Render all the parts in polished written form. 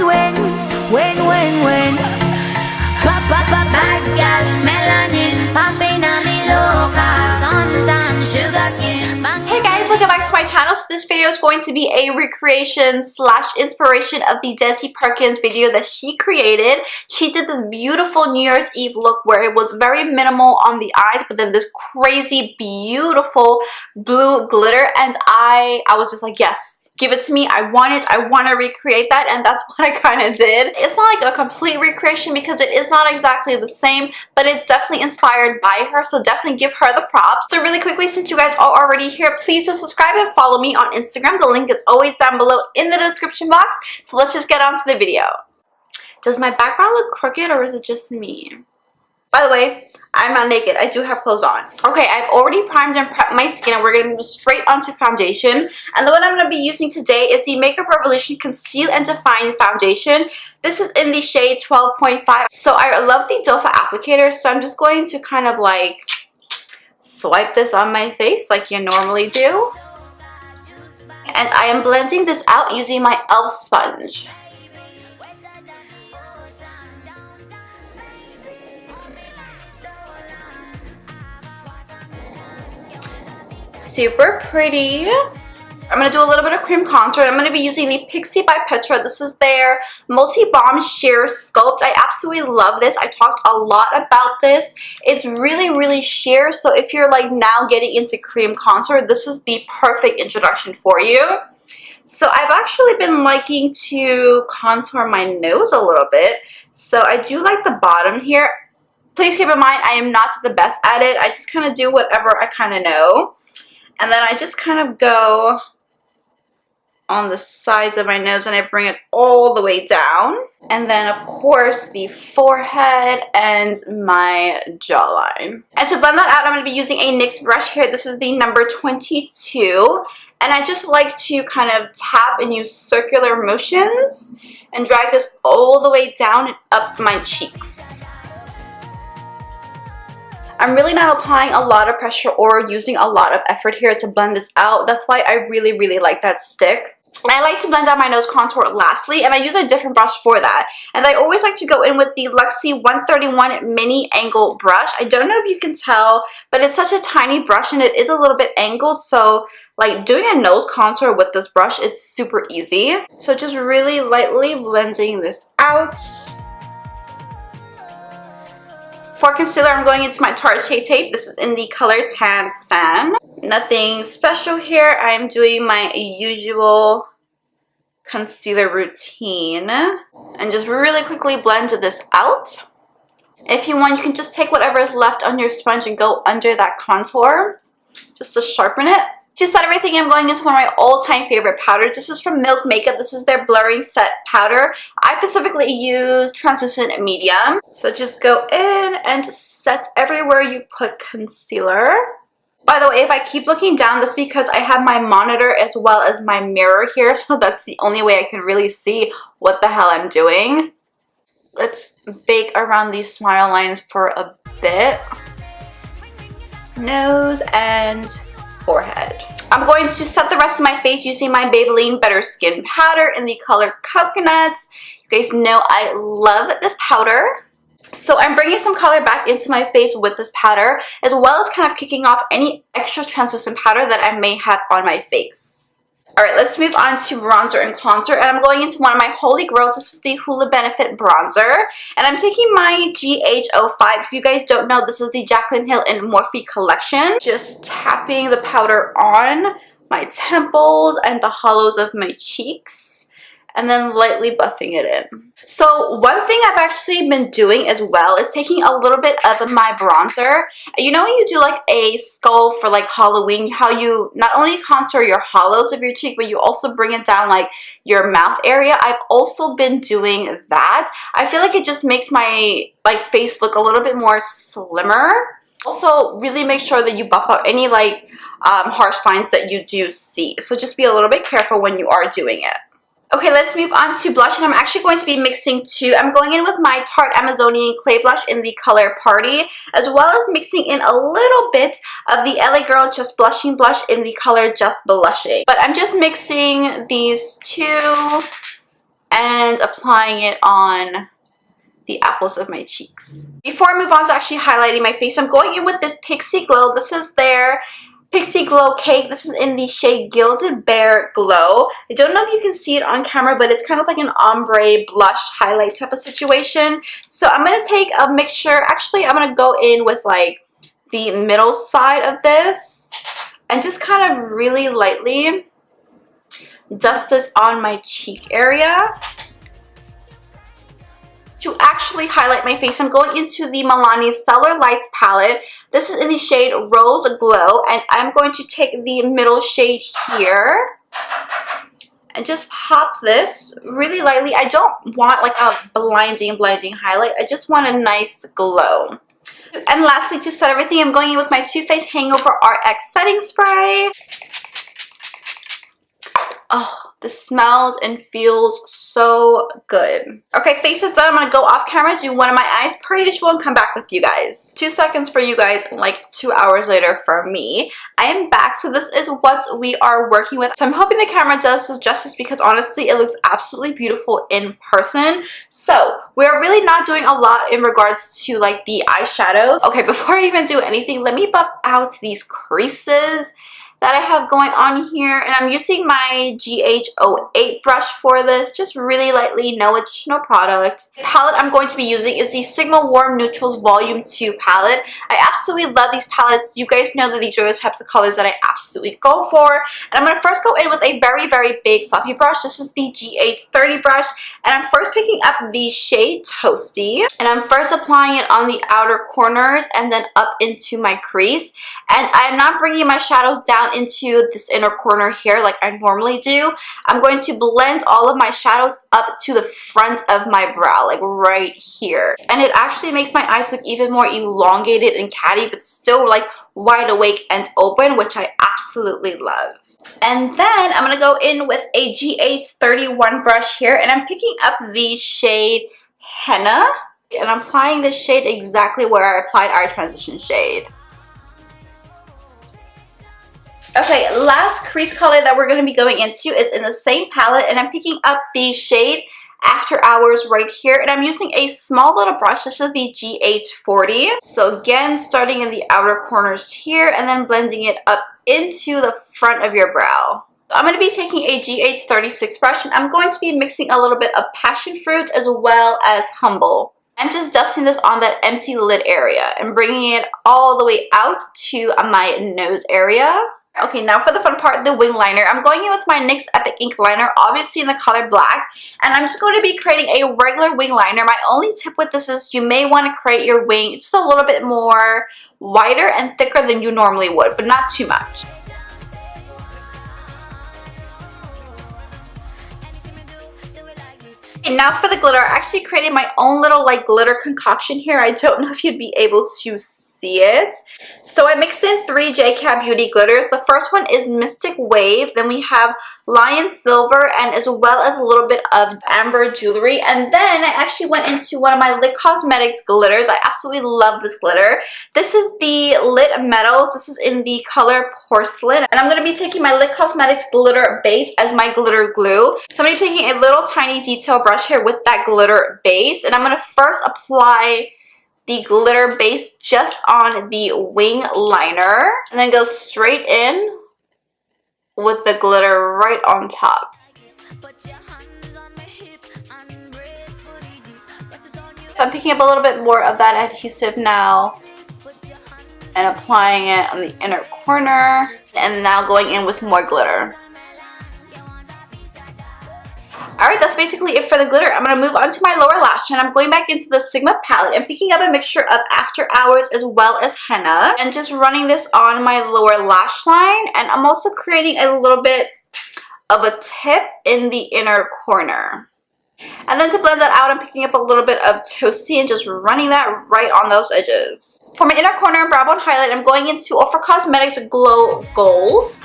when bad girl melanin popping on me loca, suntan sugar skin. Hey guys, welcome back to my channel. So this video is going to be a recreation slash inspiration of the Desi Perkins video that she created. She did this beautiful New Year's Eve look where it was very minimal on the eyes, but then this crazy beautiful blue glitter, and I was just like, yes, give it to me. I want it. I want to recreate that, and that's what I kind of did. It's not like a complete recreation because it is not exactly the same, but it's definitely inspired by her, so definitely give her the props. So really quickly, since you guys are already here, please do subscribe and follow me on Instagram. The link is always down below in the description box. So let's just get on to the video. Does my background look crooked or is it just me? By the way, I'm not naked. I do have clothes on. Okay, I've already primed and prepped my skin, and we're going to move straight onto foundation. And the one I'm going to be using today is the Makeup Revolution Conceal and Define Foundation. This is in the shade 12.5. So I love the doe foot applicator, so I'm just going to kind of like swipe this on my face like you normally do. And I am blending this out using my e.l.f. sponge. Super pretty. I'm going to do a little bit of cream contour. I'm going to be using the Pixie by Petra. This is their Multi-Balm Sheer Sculpt. I absolutely love this. I talked a lot about this. It's really sheer, so if you're like now getting into cream contour, this is the perfect introduction for you. So I've actually been liking to contour my nose a little bit. So I do like the bottom here. Please keep in mind, I am not the best at it. I just kind of do whatever I kind of know. And then I just kind of go on the sides of my nose and I bring it all the way down. And then of course the forehead and my jawline. And to blend that out, I'm going to be using a NYX brush here. This is the number 22. And I just like to kind of tap and use circular motions and drag this all the way down and up my cheeks. I'm really not applying a lot of pressure or using a lot of effort here to blend this out. That's why I really like that stick. And I like to blend out my nose contour lastly, and I use a different brush for that. And I always like to go in with the Luxie 131 mini angle brush. I don't know if you can tell, but it's such a tiny brush and it is a little bit angled, so like doing a nose contour with this brush, it's super easy. So just really lightly blending this out. For concealer, I'm going into my Tarte Shade Tape. This is in the color Tan Sand. Nothing special here. I'm doing my usual concealer routine. And just really quickly blend this out. If you want, you can just take whatever is left on your sponge and go under that contour just to sharpen it. To set everything, I'm going into one of my all-time favorite powders. This is from Milk Makeup. This is their Blurring Set Powder. I specifically use translucent medium. So just go in and set everywhere you put concealer. By the way, if I keep looking down, that's because I have my monitor as well as my mirror here. So that's the only way I can really see what the hell I'm doing. Let's bake around these smile lines for a bit. Nose and forehead. I'm going to set the rest of my face using my Maybelline Better Skin powder in the color Coconuts. You guys know I love this powder. So I'm bringing some color back into my face with this powder, as well as kind of kicking off any extra translucent powder that I may have on my face. Alright, let's move on to bronzer and contour, and I'm going into one of my holy grails. This is the Hoola Benefit bronzer, and I'm taking my GH05. If you guys don't know, this is the Jaclyn Hill and Morphe collection. Just tapping the powder on my temples and the hollows of my cheeks, and then lightly buffing it in. So one thing I've actually been doing as well is taking a little bit of my bronzer. You know when you do like a skull for like Halloween, how you not only contour your hollows of your cheek, but you also bring it down like your mouth area? I've also been doing that. I feel like it just makes my like face look a little bit more slimmer. Also, really make sure that you buff out any like harsh lines that you do see. So just be a little bit careful when you are doing it. Okay, let's move on to blush, and I'm actually going to be mixing two. I'm going in with my Tarte Amazonian Clay Blush in the color Party, as well as mixing in a little bit of the LA Girl Just Blushing Blush in the color Just Blushing. But I'm just mixing these two and applying it on the apples of my cheeks. Before I move on to actually highlighting my face, I'm going in with this Pixie Glow. This is their Pixie Glow Cake. This is in the shade Gilded Bear Glow. I don't know if you can see it on camera, but it's kind of like an ombre blush highlight type of situation. So I'm going to take a mixture. Actually, I'm going to go in with like the middle side of this and just kind of really lightly dust this on my cheek area. To actually highlight my face, I'm going into the Milani Stellar Lights palette. This is in the shade Rose Glow, and I'm going to take the middle shade here and just pop this really lightly. I don't want like a blinding highlight. I just want a nice glow. And lastly, to set everything, I'm going in with my Too Faced Hangover RX Setting Spray. Oh, this smells and feels so good. Okay, face is done. I'm gonna go off camera, do one of my eyes per usual, and come back with you guys. 2 seconds for you guys, like 2 hours later for me. I am back, so this is what we are working with. So I'm hoping the camera does this justice because honestly, it looks absolutely beautiful in person. So we're really not doing a lot in regards to like the eyeshadows. Okay, before I even do anything, let me buff out these creases that I have going on here, and I'm using my GH08 brush for this, just really lightly, no additional product. The palette I'm going to be using is the Sigma Warm Neutrals Volume 2 palette. I absolutely love these palettes. You guys know that these are the types of colors that I absolutely go for. And I'm going to first go in with a very, very big fluffy brush. This is the GH30 brush, and I'm first picking up the shade Toasty, and I'm first applying it on the outer corners and then up into my crease. And I'm not bringing my shadows down into this inner corner here like I normally do. I'm going to blend all of my shadows up to the front of my brow, like right here. And it actually makes my eyes look even more elongated and catty, but still like wide awake and open, which I absolutely love. And then I'm going to go in with a GH31 brush here, and I'm picking up the shade Henna, and I'm applying this shade exactly where I applied our transition shade. Okay, last crease color that we're going to be going into is in the same palette, and I'm picking up the shade After Hours right here, and I'm using a small little brush. This is the GH40. So again, starting in the outer corners here and then blending it up into the front of your brow. I'm going to be taking a GH36 brush, and I'm going to be mixing a little bit of passion fruit as well as humble. I'm just dusting this on that empty lid area and bringing it all the way out to my nose area. Okay, now for the fun part, the wing liner. I'm going in with my NYX Epic Ink liner, obviously in the color black, and I'm just going to be creating a regular wing liner. My only tip with this is you may want to create your wing just a little bit more wider and thicker than you normally would, but not too much. And now for the glitter, I actually created my own little like glitter concoction here. I don't know if you'd be able to see it. So I mixed in 3 JCat Beauty glitters. The first one is Mystic Wave. Then we have Lion Silver, and as well as a little bit of Amber Jewelry. And then I actually went into one of my Lit Cosmetics glitters. I absolutely love this glitter. This is the Lit Metals. This is in the color Porcelain. And I'm going to be taking my Lit Cosmetics glitter base as my glitter glue. So I'm going to be taking a little tiny detail brush here with that glitter base. And I'm going to first apply the glitter base just on the wing liner, and then go straight in with the glitter right on top. I'm picking up a little bit more of that adhesive now and applying it on the inner corner, and now going in with more glitter. Alright, that's basically it for the glitter. I'm going to move on to my lower lash line. I'm going back into the Sigma palette and picking up a mixture of After Hours as well as henna, and just running this on my lower lash line. And I'm also creating a little bit of a tip in the inner corner. And then to blend that out, I'm picking up a little bit of Toasty and just running that right on those edges. For my inner corner and brow bone highlight, I'm going into Ofra Cosmetics Glow Goals.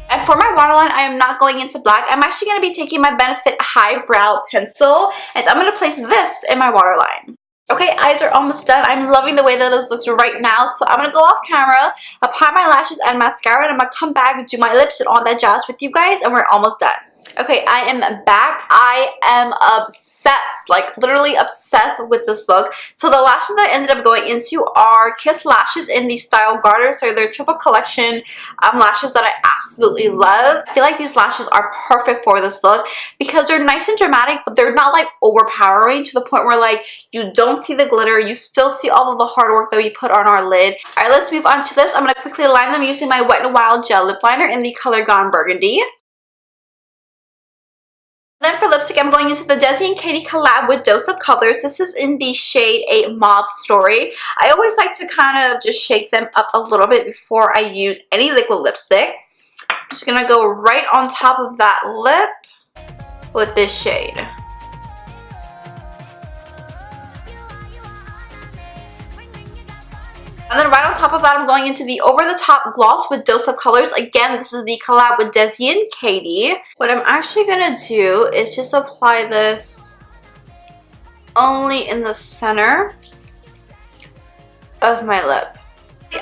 And for my waterline, I am not going into black. I'm actually going to be taking my Benefit High Brow Pencil, and I'm going to place this in my waterline. Okay, eyes are almost done. I'm loving the way that this looks right now. So I'm going to go off camera, apply my lashes and mascara, and I'm going to come back and do my lips and all that jazz with you guys, and we're almost done. Okay, I am back. I am obsessed, like literally obsessed with this look. So the lashes that I ended up going into are Kiss Lashes in the style Garter. So they're triple collection lashes that I absolutely love. I feel like these lashes are perfect for this look because they're nice and dramatic, but they're not like overpowering to the point where like you don't see the glitter, you still see all of the hard work that we put on our lid. Alright, let's move on to lips. I'm going to quickly line them using my Wet n Wild gel lip liner in the color Gone Burgundy. Then for lipstick, I'm going into the Desi and Katy collab with Dose of Colors. This is in the shade A Mauve Story. I always like to kind of just shake them up a little bit before I use any liquid lipstick. I'm just going to go right on top of that lip with this shade. And then right on top of that, I'm going into the over-the-top gloss with Dose of Colors. Again, this is the collab with Desi and Katy. What I'm actually going to do is just apply this only in the center of my lip.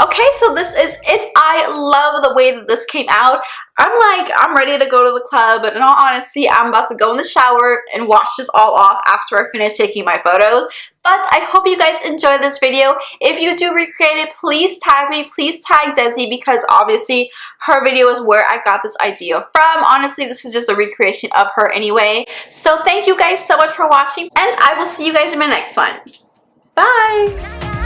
Okay, so this is it. I love the way that this came out. I'm ready to go to the club, but in all honesty, I'm about to go in the shower and wash this all off after I finish taking my photos. But I hope you guys enjoyed this video. If you do recreate it, please tag me, please tag Desi, because obviously her video is where I got this idea from. Honestly, this is just a recreation of her anyway. So thank you guys so much for watching, and I will see you guys in my next one. Bye!